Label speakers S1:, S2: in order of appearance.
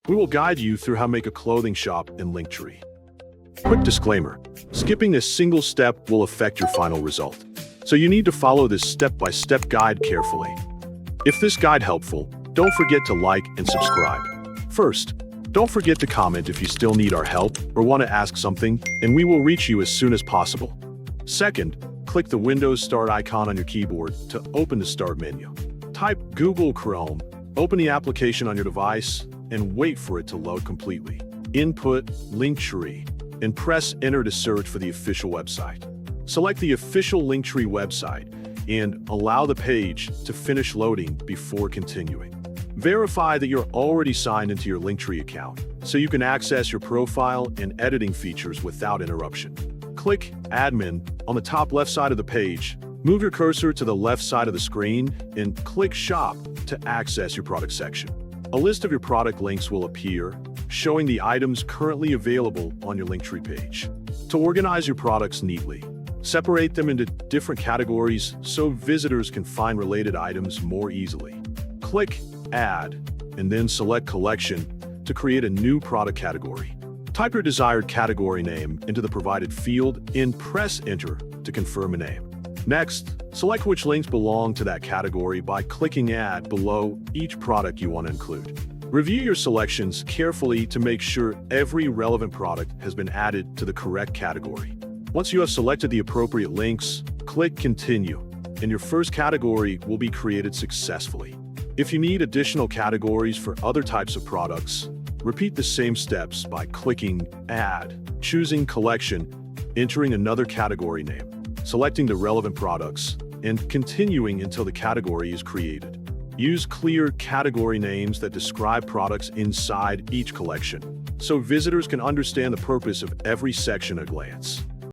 S1: We will guide you through how to make a clothing shop in Linktree. Quick disclaimer, skipping this single step will affect your final result, so you need to follow this step-by-step guide carefully. If this guide helpful, don't forget to like and subscribe. First, don't forget to comment if you still need our help or want to ask something, and we will reach you as soon as possible. Second, click the Windows Start icon on your keyboard to open the Start menu. Type Google Chrome, open the application on your device, and wait for it to load completely. Input Linktree and press Enter to search for the official website. Select the official Linktree website and allow the page to finish loading before continuing. Verify that you're already signed into your Linktree account so you can access your profile and editing features without interruption. Click Admin on the top left side of the page. Move your cursor to the left side of the screen and click Shop to access your product section. A list of your product links will appear, showing the items currently available on your Linktree page. To organize your products neatly, separate them into different categories so visitors can find related items more easily. Click Add, and then select Collection to create a new product category. Type your desired category name into the provided field and press Enter to confirm a name. Next, select which links belong to that category by clicking Add below each product you want to include. Review your selections carefully to make sure every relevant product has been added to the correct category. Once you have selected the appropriate links, click Continue, and your first category will be created successfully. If you need additional categories for other types of products, repeat the same steps by clicking Add, choosing Collection, entering another category name, selecting the relevant products, and continuing until the category is created. Use clear category names that describe products inside each collection, so visitors can understand the purpose of every section at a glance.